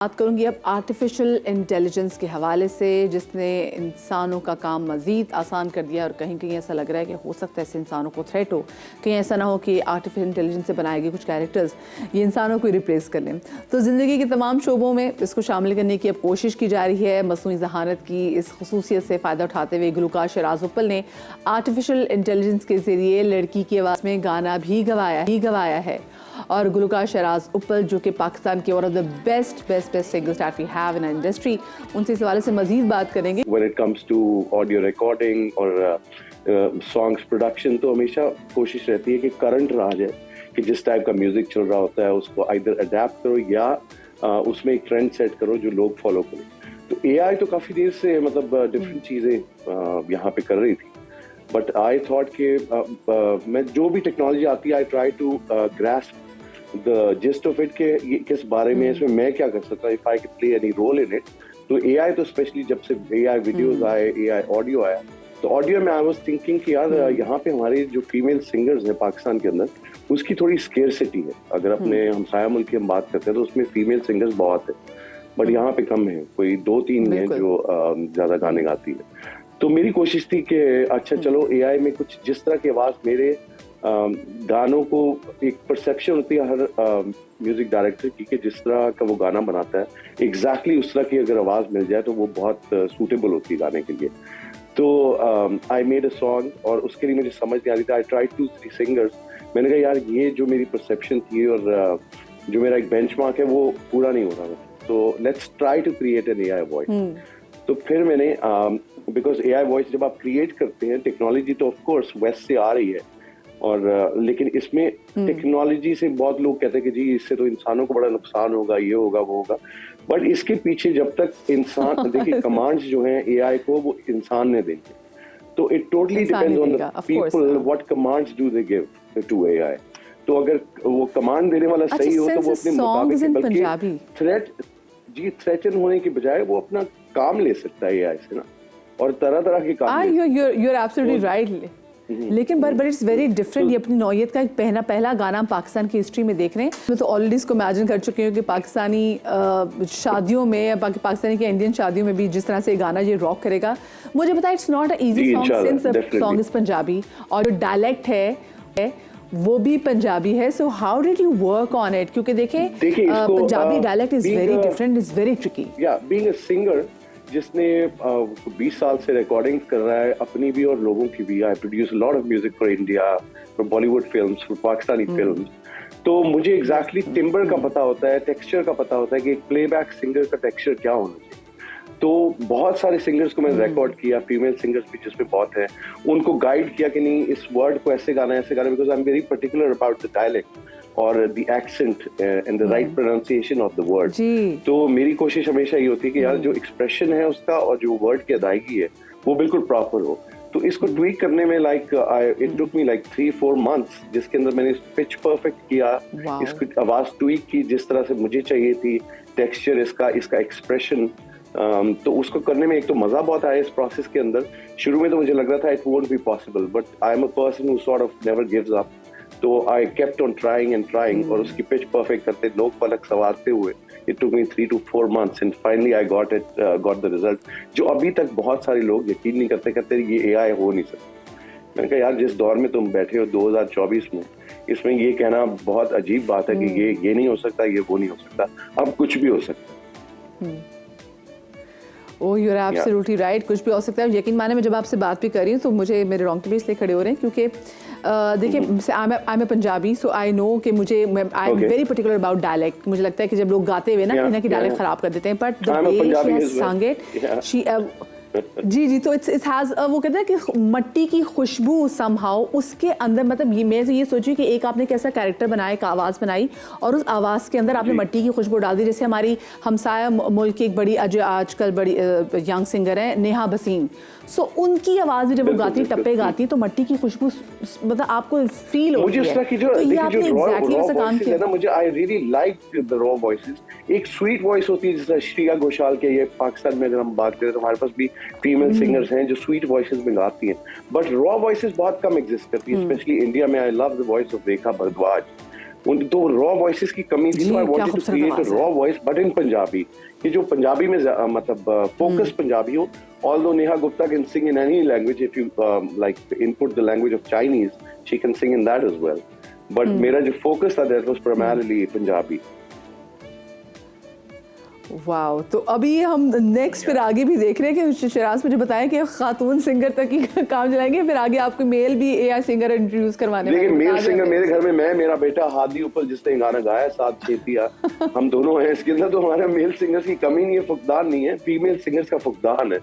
बात करूंगी अब आर्टिफिशियल इंटेलिजेंस के हवाले से, जिसने इंसानों का काम मज़ीद आसान कर दिया और कहीं कहीं ऐसा लग रहा है कि हो सकता है इससे इंसानों को थ्रेट हो। कहीं ऐसा ना हो कि आर्टिफिशियल इंटेलिजेंस से बनाए गए कुछ कैरेक्टर्स ये इंसानों को रिप्लेस कर लें। तो ज़िंदगी के तमाम शोबों में इसको शामिल करने की अब कोशिश की जा रही है। मसनूई ज़हानत की इस खसूसियत से फ़ायदा उठाते हुए गुलकार शराज उपल ने आर्टिफिशियल इंटेलिजेंस के ज़रिए लड़की की आवाज़ में गाना भी गवाया है। और गुलकार शराज उपल जो कि पाकिस्तान के one of the best singers that we have in industry, उनसे इस हवाले से मजीद बात करेंगे। When it comes to audio recording और songs production, तो हमेशा कोशिश रहती है कि करंट रहा जाए, कि जिस टाइप का म्यूजिक चल रहा होता है उसको आइदर अडेप्ट करो या उसमें एक ट्रेंड सेट करो जो लोग फॉलो करें। तो AI तो काफ़ी देर से मतलब डिफरेंट चीज़ें यहाँ पे कर रही थी, बट आई थॉट कि मैं जो भी टेक्नोलॉजी आती है I try to grasp the gist of it, के ये किस बारे में, इसमें मैं क्या कर सकता हूँ, if I can play any role in it. तो AI तो स्पेशली जब से AI वीडियोस आए, AI ऑडियो आया, तो ऑडियो में आई वाज थिंकिंग कि यार यहाँ पे हमारे जो फीमेल सिंगर्स हैं पाकिस्तान के अंदर, उसकी थोड़ी स्केर्सिटी है। अगर अपने हमसाया मुल्क की हम बात करते हैं तो उसमें फीमेल सिंगर्स बहुत है, बट यहाँ पे कम है, कोई 2-3 हैं जो ज्यादा गाने गाती है। तो मेरी कोशिश थी कि अच्छा चलो AI में कुछ जिस तरह की आवाज मेरे गानों को, एक परसेप्शन होती है हर म्यूजिक डायरेक्टर की कि जिस तरह का वो गाना बनाता है एग्जैक्टली उस तरह की अगर आवाज मिल जाए तो वो बहुत सूटेबल होती है गाने के लिए। तो आई मेड अ सॉन्ग और उसके लिए मुझे समझ नहीं आ रही थी। आई ट्राइड 2-3 सिंगर्स, मैंने कहा यार ये जो मेरी परसेप्शन थी और जो मेरा एक बेंचमार्क है वो पूरा नहीं हो रहा है, तो let's try to create an AI voice. तो फिर मैंने बिकॉज AI वॉइस जब आप क्रिएट करते हैं, टेक्नोलॉजी तो ऑफ कोर्स वेस्ट से आ रही है, और लेकिन इसमें टेक्नोलॉजी से बहुत लोग कहते हैं कि जी इससे तो इंसानों को बड़ा नुकसान होगा, ये होगा वो होगा, बट इसके पीछे जब तक इंसान देखिए कमांड्स जो हैं AI को वो इंसान ने देंगे, तो it totally depends on the people what commands do they give to AI। तो अगर वो कमांड देने वाला सही हो तो वो अपने मुताबिक, बल्कि थ्रेटन होने की बजाय वो अपना काम ले सकता है AI से ना, और तरह तरह के काम। you're absolutely right। लेकिन बट इट्स वेरी डिफरेंट। ये अपनी नौयत का एक पहला गाना हम पाकिस्तान की हिस्ट्री में देख रहे हैं। मैं तो ऑलरेडी इसको इमेजिन कर चुकी हूँ कि पाकिस्तानी शादियों में, पाकिस्तानी के इंडियन शादियों में भी जिस तरह से गाना ये रॉक करेगा। मुझे पता है it's not a easy song since the song is Punjabi और जो डायलेक्ट है वो भी पंजाबी है। So how did you work on it? क्योंकि देखें Punjabi dialect is very different, is very tricky. Being a singer जिसने 20 साल से रिकॉर्डिंग कर रहा है अपनी भी और लोगों की भी, I produce lot of music for India, for Bollywood films, for Pakistani films, तो मुझे एग्जैक्टली टिम्बर का पता होता है, टेक्सचर का पता होता है कि एक प्लेबैक सिंगर का टेक्सचर क्या होना चाहिए। तो बहुत सारे सिंगर्स को मैंने रिकॉर्ड किया, फीमेल सिंगर्स भी जिसमें बहुत है, उनको गाइड किया कि नहीं इस वर्ड को ऐसे गाना, because I am very particular about the dialect और the accent and the right pronunciation of the word. तो मेरी कोशिश हमेशा ये होती है कि यार जो एक्सप्रेशन है उसका और जो वर्ड की अदायगी है वो बिल्कुल प्रॉपर हो। तो इसको ट्वीक करने में इट टुक मी 3-4 मंथ्स, जिसके अंदर मैंने पिच परफेक्ट किया, इसकी आवाज ट्वीक की जिस तरह से मुझे चाहिए थी, टेक्सचर इसका एक्सप्रेशन। तो उसको करने में एक तो मजा बहुत आया इस प्रोसेस के अंदर। शुरू में तो मुझे लग रहा था it won't be possible, but I am a person who sort of never gives up. तो I kept on trying and trying और उसकी पिच परफेक्ट करते, लोग पलक संवारते हुए it took me 3 to 4 months and finally I got the result, जो अभी तक बहुत सारे लोग यकीन नहीं करते, कहते ये AI हो नहीं सकता। मैंने कहा यार जिस दौर में तुम बैठे हो 2024 में, इसमें ये कहना बहुत अजीब बात है कि ये नहीं हो सकता, ये वो नहीं हो सकता, अब कुछ भी हो सकता है। Oh you are absolutely right, कुछ भी हो सकता है। यकीन माने मैं जब आपसे बात भी कर रही हूँ तो मुझे मेरे रोंगटे भी इसलिए खड़े हो रहे हैं क्योंकि देखिए I am Punjabi, so I know कि मुझे आई am very particular about dialect. मुझे लगता है कि जब लोग गाते हुए ना कहीं ना कहीं डायलेक्ट खराब कर देते हैं, but the way she has sung it, she जी तो इट हैज वो कहते हैं कि मट्टी की खुशबू समहाउ उसके अंदर, मतलब ये मैं ये सोची कि एक आपने कैसा कैरेक्टर बनाया, एक आवाज़ बनाई और उस आवाज़ के अंदर आपने मट्टी की खुशबू डाल दी। जैसे हमारी हमसाया मुल्क की एक बड़ी आजकल बड़ी यंग सिंगर है नेहा भसीन, सो उनकी आवाज़ भी जब वो गाती, टप्पे गाती, तो मट्टी की खुशबू मतलब आपको फील होती है। तो ये आपने एग्जैक्टली वैसा काम किया ना। मुझे I really like the raw voices. एक स्वीट वॉइस होती है जैसे श्रेया घोषाल के, ये पाकिस्तान में अगर हम बात करें तो हमारे पास भी फीमेल सिंगर्स हैं जो स्वीट वॉइसेस में गाती हैं, बट रॉ वॉइसेस बहुत कम एग्जिस्ट करती है, स्पेशली इंडिया में। I love the voice of Rekha Bhardwaj, उन तो रॉ वॉइसेस की कमी थी, जी, तो आई क्या वांटेड टू खूबसूरत क्रिएट आवाज़ अ है। Raw voice but in Punjabi, कि जो पंजाबी में मतलब फोकस पंजाबी हो। Although Neha Gupta can sing in any language, if you like input the language of Chinese, she can sing in that as well. But मेरा जो focus था that was primarily Punjabi. Wow, तो अभी हम next फिर आगे भी देख रहे हैं कि शराज मुझे बताया कि खातून सिंगर तक ही काम चलाएंगे, फिर आगे आपको मेल भी एआई सिंगर इंट्रोड्यूस करवाने देखिए, वाले हैं। मेल सिंगर मेरे घर में मैं, मेरा बेटा हादी ऊपर जिसने गाना गाया साथ छेतिया, हम दोनों हैं इसके अंदर, तो हमारा मेल सिंगर्स की कमी नहीं है, फुकदान नहीं है, फीमेल सिंगर्स का फुकदान है,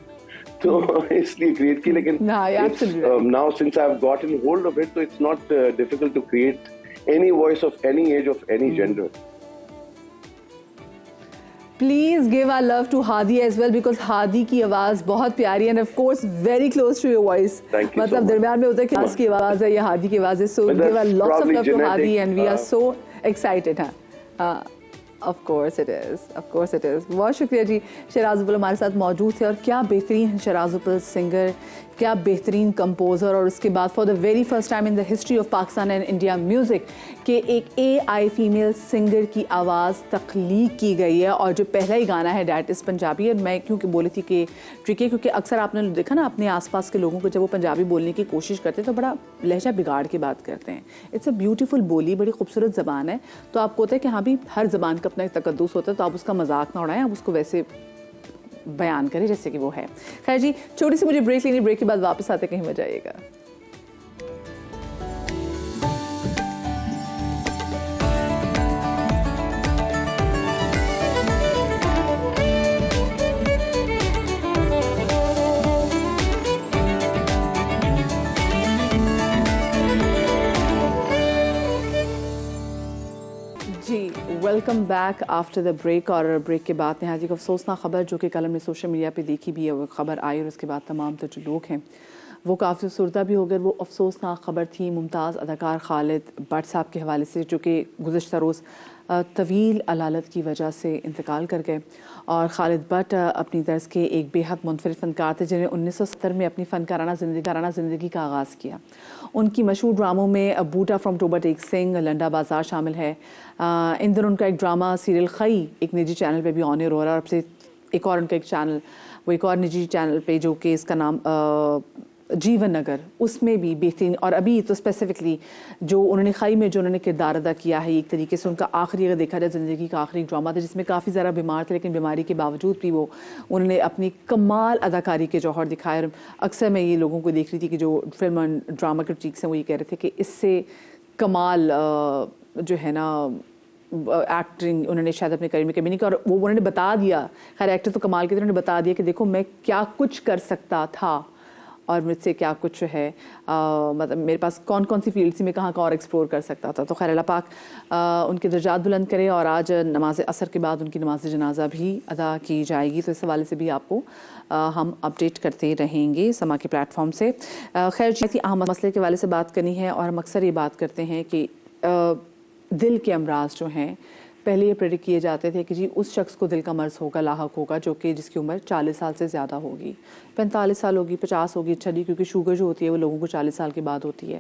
तो इसलिए क्रिएट की। लेकिन now since I have gotten hold of it, तो it's not difficult to create any voice of any age of any gender. Please give our love to Hadi as well, because Hadi की आवाज बहुत प्यारी है and of course very close to your voice. मतलब दरमियान में होता है कि हादी की आवाज है या हादी की आवाज है, so give our lots of love to Hadi and we are so excited. हाँ, of course it is, of course it is. बहुत शुक्रिया जी, शहराज उप्पल हमारे साथ मौजूद थे, और क्या बेहतरीन शहराज उप्पल सिंगर, क्या बेहतरीन कंपोज़र, और उसके बाद for the very first time in the history of Pakistan and India music के एक एआई फीमेल सिंगर की आवाज़ तख्लीक की गई है, और जो पहला ही गाना है डैट इज़ पंजाबी। और मैं क्योंकि बोली थी कि ट्रिकी, क्योंकि अक्सर आपने देखा ना अपने आसपास के लोगों को जब वो पंजाबी बोलने की कोशिश करते हैं तो बड़ा लहजा बिगाड़ के बात करते हैं। इट्स अ ब्यूटीफुल बोली, बड़ी खूबसूरत ज़बान है, तो आपको होता है कि हाँ भी हर ज़बान का अपना एक तकद्दुस होता है, तो आप उसका मजाक ना उड़ाएं, आप उसको वैसे बयान करें जैसे कि वो है। खैर जी, छोटी सी मुझे ब्रेक लेनी, ब्रेक के बाद वापस आते कहीं मजा आएगा। जी, welcome back after the break. और ब्रेक के बाद नहायत एक अफसोसनाक खबर जो कि कल हमने सोशल मीडिया पे देखी भी है, वो खबर आई और उसके बाद तमाम तो जो लोग हैं वो काफ़ी सुरदा भी हो गए। वो अफसोसनाक खबर थी मुमताज़ अदाकार खालिद भट्ट साहब के हवाले से, जो कि गुज़श्ता रोज़ तवील अलालत की वजह से इंतकाल कर गए। और खालिद भट्ट अपनी तर्ज के एक बेहद मुनफरिद फ़नकार थे, जिन्हें 1970 में अपनी फ़नकाराना ज़िंदगी का आगाज़ किया। उनकी मशहूर ड्रामों में बूटा फ्रॉम टोबा टेक सिंह, लंडा बाज़ार शामिल है। इन दिनों उनका एक ड्रामा सीरियल खई एक निजी चैनल पे भी ऑन एयर हो रहा है, और अब से एक और उनका एक चैनल, वो एक और निजी चैनल पे जो कि इसका नाम जीवन नगर, उसमें भी बेहतरीन। और अभी तो स्पेसिफिकली जो उन्होंने खई में जो उन्होंने किरदार अदा किया है, एक तरीके से उनका आखिरी, अगर देखा जाए ज़िंदगी का आखिरी ड्रामा था, जिसमें काफ़ी ज़्यादा बीमार थे, लेकिन बीमारी के बावजूद भी वो उन्होंने अपनी कमाल अदाकारी के जौहर दिखाए। और अक्सर मैं ये लोगों को देख रही थी कि जो फिल्म और ड्रामा क्रिटिक्स हैं वो ये कह रहे थे कि इससे कमाल जो है ना एक्टिंग उन्होंने शायद अपने करियर में कभी नहीं किया। और वो उन्होंने बता दिया, खैर एक्टर तो कमाल के थे, उन्होंने बता दिया कि देखो मैं क्या कुछ कर सकता था और मुझसे क्या कुछ है, मतलब मेरे पास कौन कौन सी फील्ड थी, मैं कहाँ और एक्सप्लोर कर सकता था। तो खैर अल्लाह पाक उनके दर्जात बुलंद करे। और आज नमाज असर के बाद उनकी नमाज जनाजा भी अदा की जाएगी, तो इस हवाले से भी आपको हम अपडेट करते रहेंगे समा के प्लेटफॉर्म से। खैर जी, अहम मसले के हवाले से बात करनी है, और हम अक्सर ये बात करते हैं कि दिल के अमराज जो हैं, पहले ये प्रेडिक्ट किए जाते थे कि जी उस शख्स को दिल का मर्ज़ होगा, लाहक होगा, जो कि जिसकी उम्र 40 साल से ज़्यादा होगी, 45 साल होगी, 50 होगी। अच्छा जी, क्योंकि शुगर जो होती है वो लोगों को 40 साल के बाद होती है,